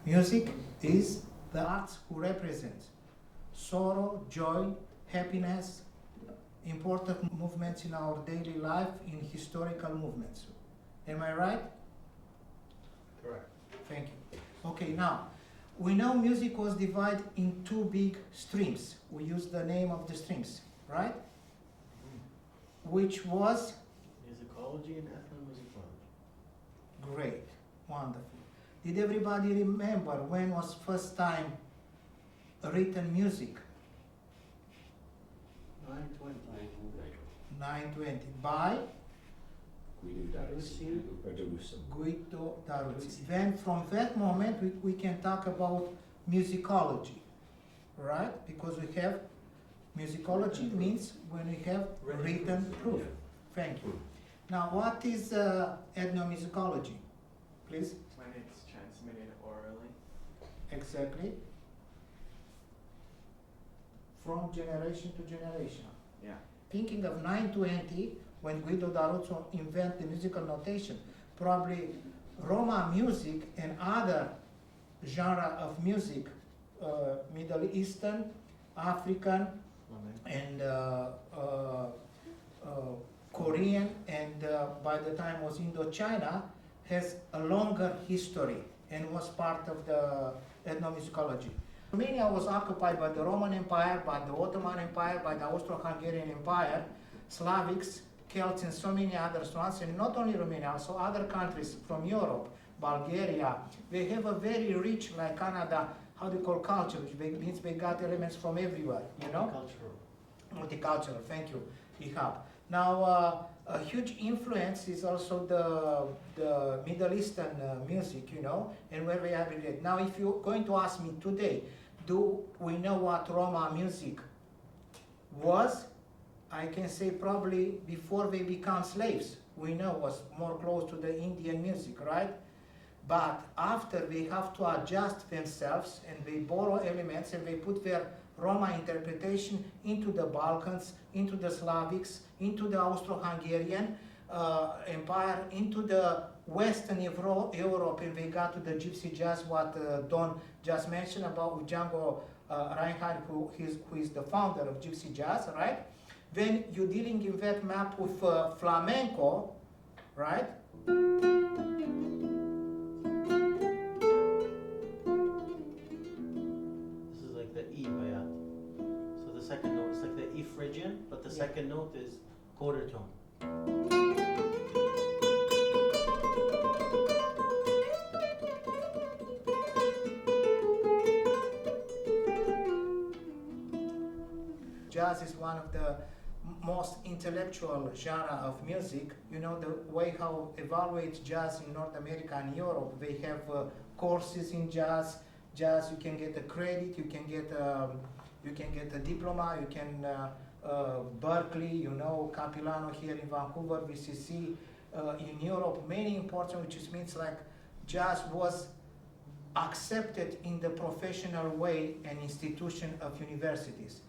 Music is the arts who represents sorrow, joy, happiness, important movements in our daily life, in historical movements. Am I right? Correct. Thank you. Okay, now, we know music was divided in two big streams. We use the name of the streams, right? Which was? Musicology and ethnomusicology. Great, wonderful. Did everybody remember when was first time written music? 920. 920. By? Guido Daruzzi. Then from that moment we can talk about musicology, right? Because we have musicology means when we have written proof. Thank you. Now what is ethnomusicology? Please? When it's transmitted orally. Exactly. From generation to generation. Yeah. Thinking of 920, when Guido Daruzzi invented the musical notation, probably Roma music and other genre of music, Middle Eastern, African, and Korean, and by the time was Indochina, has a longer history and was part of the ethnomusicology. Romania was occupied by the Roman Empire, by the Ottoman Empire, by the Austro-Hungarian Empire, Slavics, Celts, and so many other ones, and not only Romania, also other countries from Europe, Bulgaria. They have a very rich, like Canada, how do you call culture, which means they got elements from everywhere, you know? Multicultural, thank you, Ihab. Now, a huge influence is also the Middle Eastern music, you know, and where we have it. Now, if you're going to ask me today, do we know what Roma music was? I can say probably before they become slaves, we know was more close to the Indian music, right? But after they have to adjust themselves and they borrow elements and they put their Roma interpretation into the Balkans, into the Slavics, into the Austro-Hungarian Empire, into the Western Europe, and they got to the gypsy jazz, what Don just mentioned about Django Reinhardt, who is the founder of gypsy jazz, right? Then you're dealing in that map with flamenco, right? This is like the E bayat. So the second note is like the E Phrygian, but the second note is quarter tone. Jazz is one of the most intellectual genre of music. You know, the way how evaluate jazz in North America and Europe, they have courses in jazz. Jazz, you can get a credit, you can get a diploma, you can Berkeley, you know, Capilano here in Vancouver, VCC in Europe, many important, which means like jazz was accepted in the professional way and institution of universities.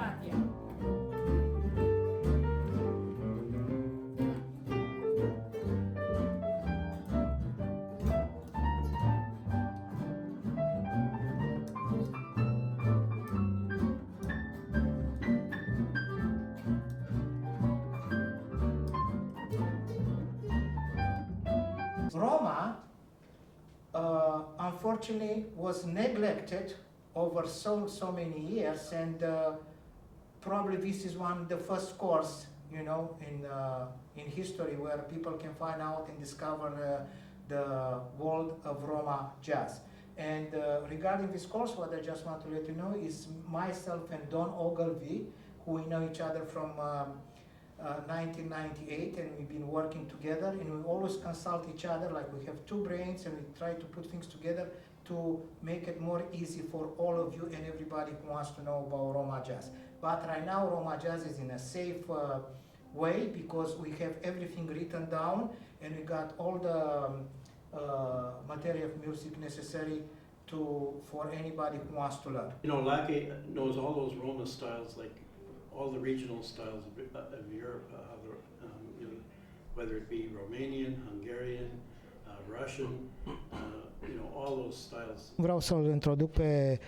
Croatia. Roma, unfortunately, was neglected over so many years, and probably this is the first course, you know, in history where people can find out and discover the world of Roma jazz. And regarding this course, what I just want to let you know is myself and Don Ogilvie, who we know each other from 1998, and we've been working together, and we always consult each other, like we have two brains, and we try to put things together to make it more easy for all of you and everybody who wants to know about Roma jazz. But right now, Roma jazz is in a safe way because we have everything written down, and we got all the material of music necessary for anybody who wants to learn. You know, Lache knows all those Roma styles, like all the regional styles of Europe, you know, whether it be Romanian, Hungarian, Russian, you know, all those styles. Vreau să-l introduc pe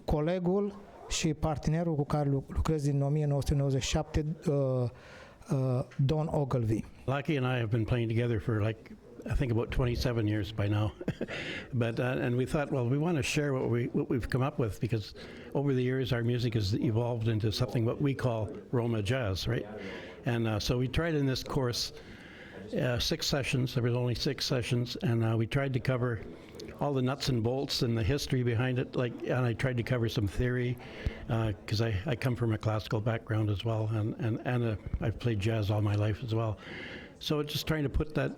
colegul și partenerul cu care lucrez din 1997, Don Ogilvie. Lache and I have been playing together for like, I think about 27 years by now. But and we thought, well, we want to share what we've come up with, because over the years our music has evolved into something what we call Roma jazz, right? And so we tried in this course 6 sessions. There was only 6 sessions, and we tried to cover all the nuts and bolts and the history behind it. And I tried to cover some theory, because I come from a classical background as well, and I've played jazz all my life as well. So it's just trying to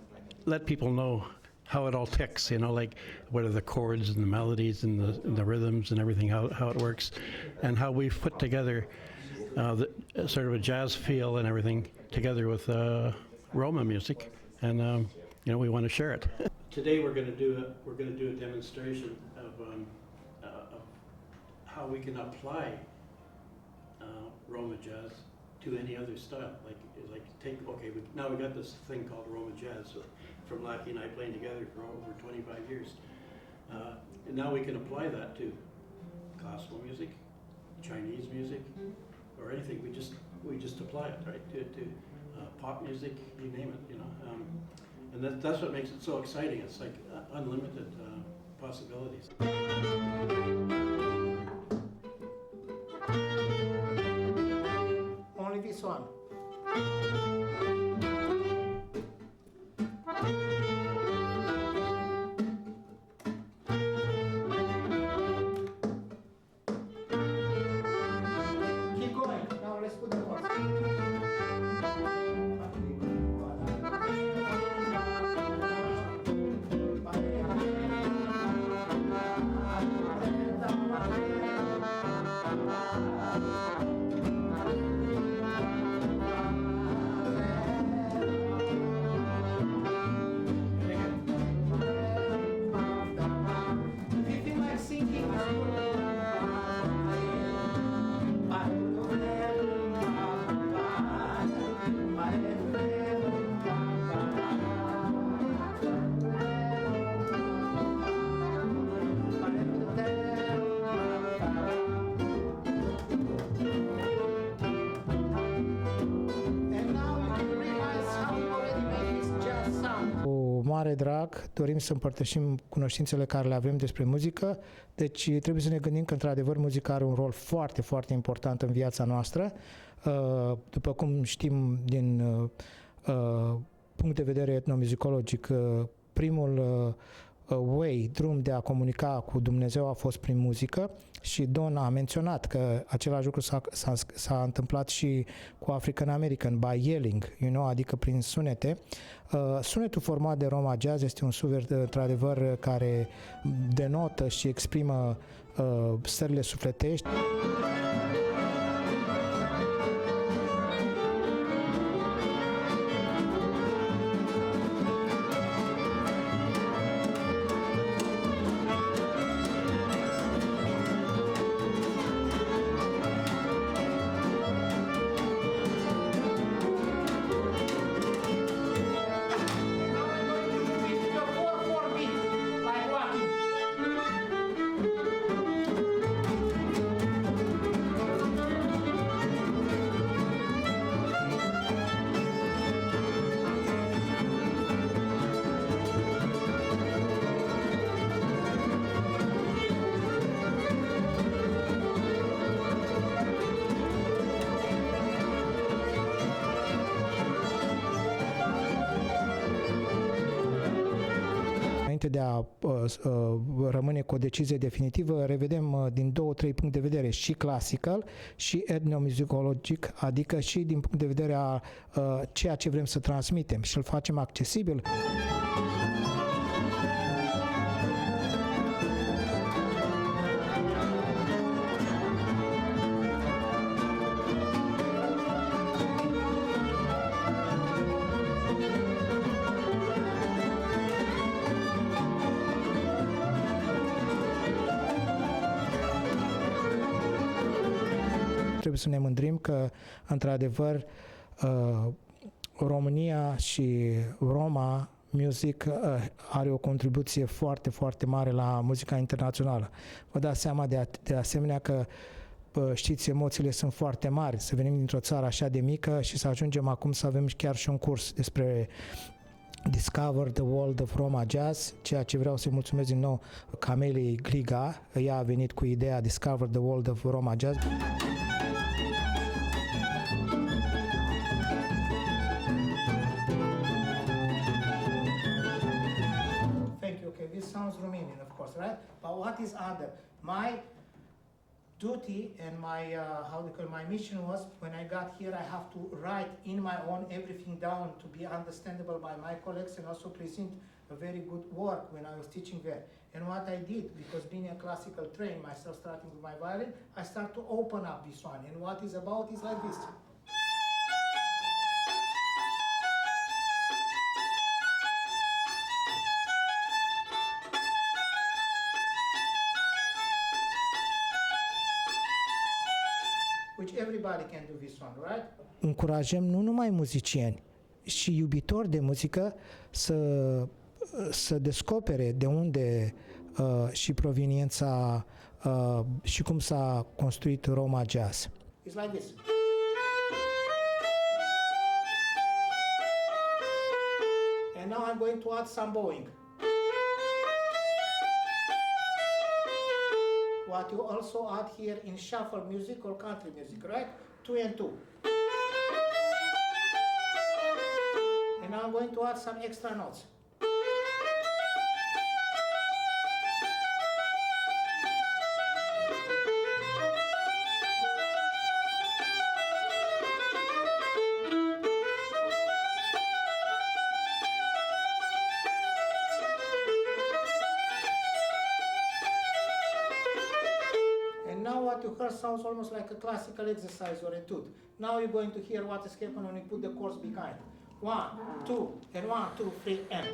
let people know how it all ticks, you know, like what are the chords and the melodies and the rhythms and everything, how it works, and how we've put together sort of a jazz feel and everything together with Roma music, and you know, we want to share it. Today we're going to do a demonstration of how we can apply Roma jazz to any other style. Now we got this thing called Roma jazz, from Lache and I playing together for over 25 years, and now we can apply that to classical music, Chinese music, or anything. We just apply it, right, to pop music, you name it, you know. And that's what makes it so exciting. It's like unlimited possibilities. Only this one. Keep going. Now let's put the chords. Mare drag, dorim să împărtășim cunoștințele care le avem despre muzică, deci trebuie să ne gândim că într-adevăr muzica are un rol foarte, foarte important în viața noastră. După cum știm din punct de vedere etnomuzicologic, primul drum de a comunica cu Dumnezeu a fost prin muzică, și Don a menționat că același lucru s-a întâmplat și cu African American, by yelling, you know, adică prin sunete. Sunetul format de Roma Jazz este un sunet, într-adevăr, care denotă și exprimă stările sufletești. înainte de a rămâne cu o decizie definitivă, revedem din 2-3 puncte de vedere, și clasical și etnomusicologic, adică și din punct de vedere a ceea ce vrem să transmitem și îl facem accesibil. Trebuie să ne mândrim că, într-adevăr, România și Roma Music are o contribuție foarte, foarte mare la muzica internațională. Vă dați seama de asemenea că, știți, emoțiile sunt foarte mari, să venim dintr-o țară așa de mică și să ajungem acum să avem chiar și un curs despre Discover the World of Roma Jazz, ceea ce vreau să-i mulțumesc din nou Cameliei Gliga. Ea a venit cu ideea Discover the World of Roma Jazz. Sounds Romanian, of course, right? But what is other? My duty and my my mission was, when I got here, I have to write in my own everything down to be understandable by my colleagues and also present a very good work when I was teaching there. And what I did, because being a classical trained myself, starting with my violin, I start to open up this one. And what is about is like this. Which everybody can do this one, right? Încurajăm nu numai muzicieni, și iubitori de muzică să descopere de unde și proveniența și cum s-a construit Roma Jazz. It's like this. And now I'm going to add some bowing. What you also add here in shuffle music or country music, right? 2 and 2. And now I'm going to add some extra notes. Sounds almost like a classical exercise or etude. Now you're going to hear what is happening when you put the chords behind. 1, 2, and 1, 2, 3, and.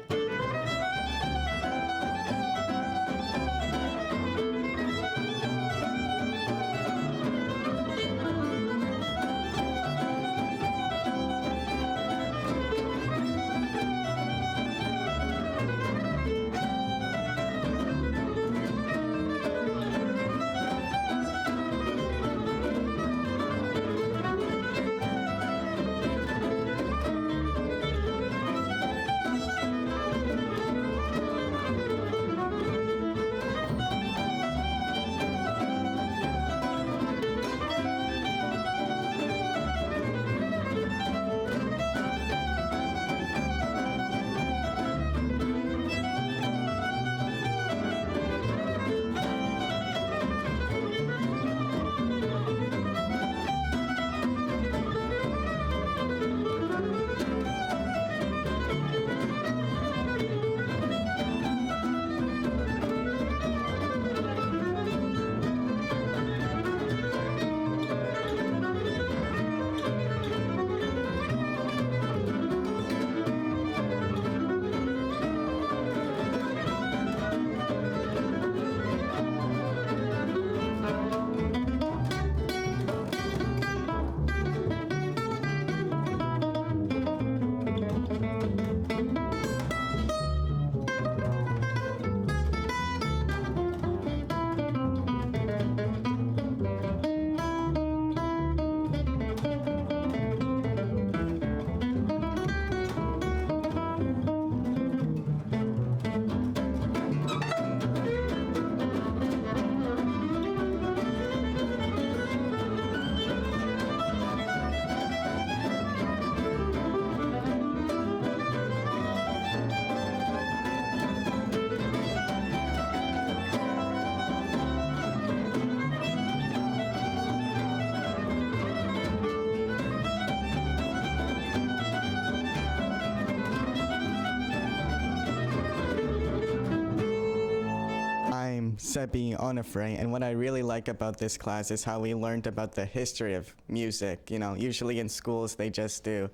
said, being unafraid. And what I really like about this class is how we learned about the history of music. You know, usually in schools they just do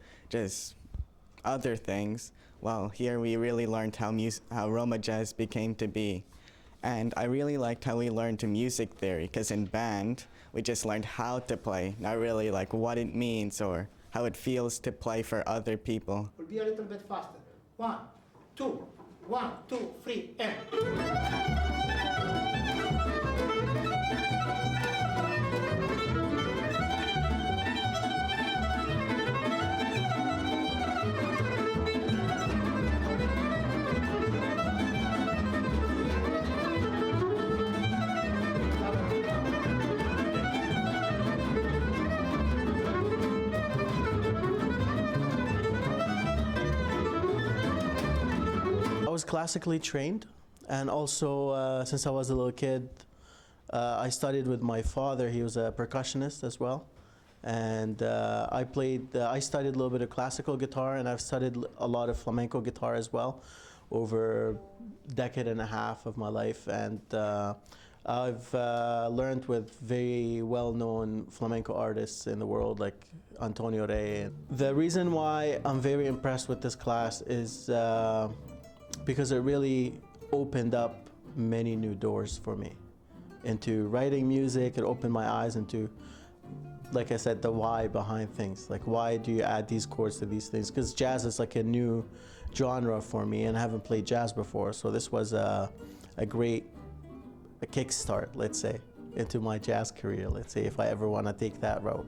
other things. Well, here we really learned how Roma jazz became to be. And I really liked how we learned to music theory, because in band we just learned how to play, not really like what it means or how it feels to play for other people. Will be a little bit faster. 1, 2, 1, 2, 3, and. I was classically trained, and also since I was a little kid, I studied with my father. He was a percussionist as well, and I studied a little bit of classical guitar, and I've studied a lot of flamenco guitar as well over a decade and a half of my life, and I've learned with very well-known flamenco artists in the world like Antonio Rey. The reason why I'm very impressed with this class is because it really opened up many new doors for me into writing music. It opened my eyes into, like I said, the why behind things. Like, why do you add these chords to these things? Because jazz is like a new genre for me, and I haven't played jazz before. So this was a great kickstart, let's say, into my jazz career, let's say, if I ever want to take that route.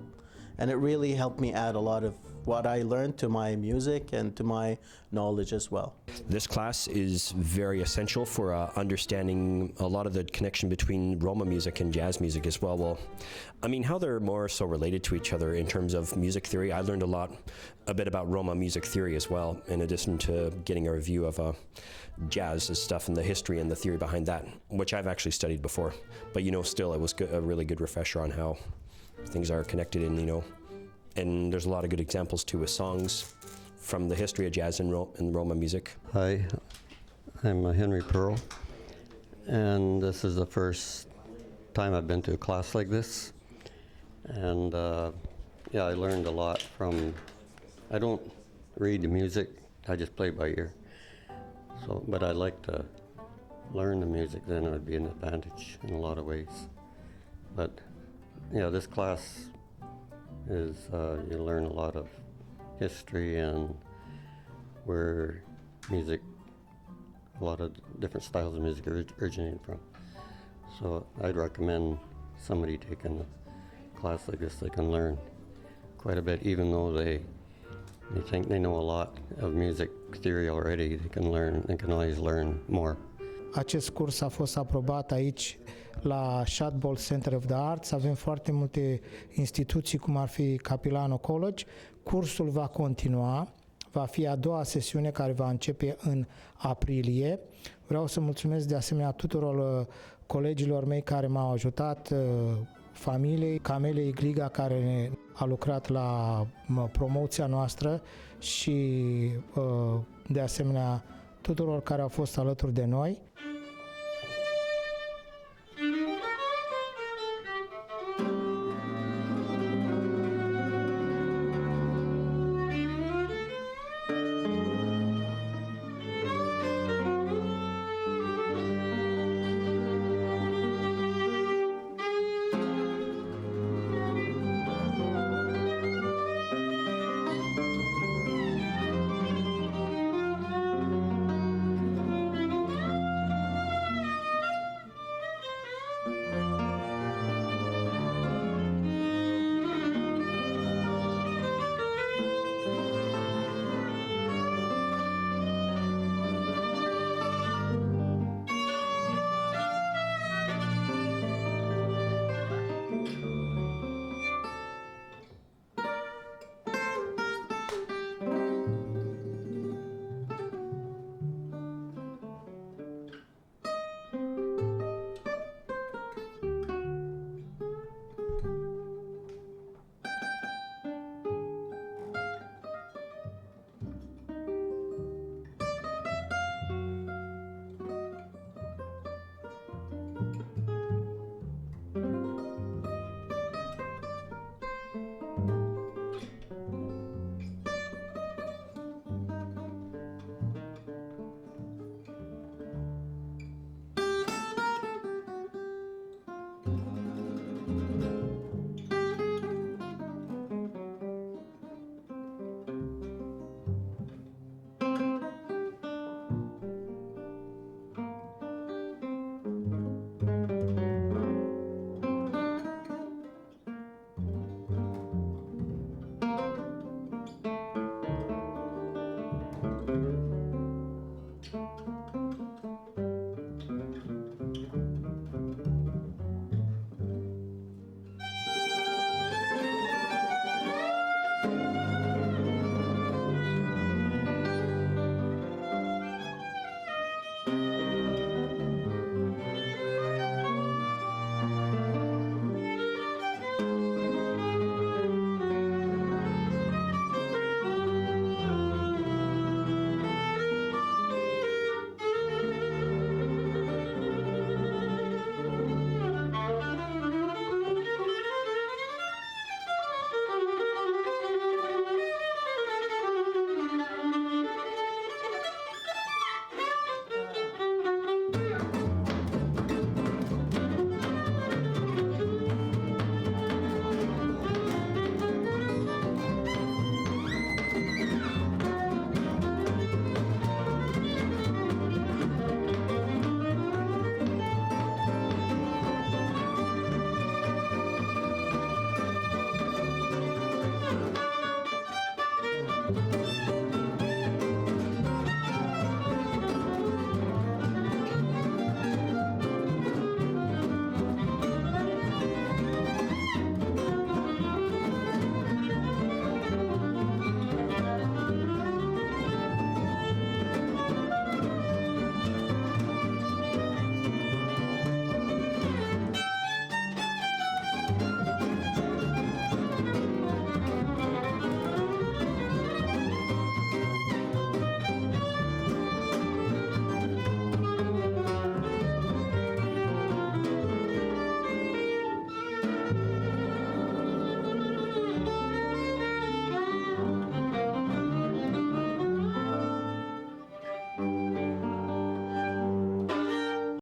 And it really helped me add a lot of what I learned to my music and to my knowledge as well. This class is very essential for understanding a lot of the connection between Roma music and jazz music as well. Well, I mean, how they're more so related to each other in terms of music theory. I learned a bit about Roma music theory as well, in addition to getting a review of jazz stuff and the history and the theory behind that, which I've actually studied before. But, still it was a really good refresher on how things are connected, and there's a lot of good examples too with songs from the history of jazz and Roma music. Hi, I'm Henry Pearl, and this is the first time I've been to a class like this, and I learned a lot from. I don't read the music, I just play by ear. But I like to learn the music, then it would be an advantage in a lot of ways. But this class is, you learn a lot of history and where music, a lot of different styles of music originated from. So I'd recommend somebody taking a class like this. They can learn quite a bit, even though they think they know a lot of music theory already. They can always learn more. Acest curs a fost aprobat aici la Shadbolt Center of the Arts. Avem foarte multe instituții, cum ar fi Capilano College. Cursul va continua, va fi a doua sesiune care va începe în aprilie. Vreau să mulțumesc de asemenea tuturor colegilor mei care m-au ajutat, familiei Camelei Gliga care a lucrat la promoția noastră și de asemenea tuturor care au fost alături de noi.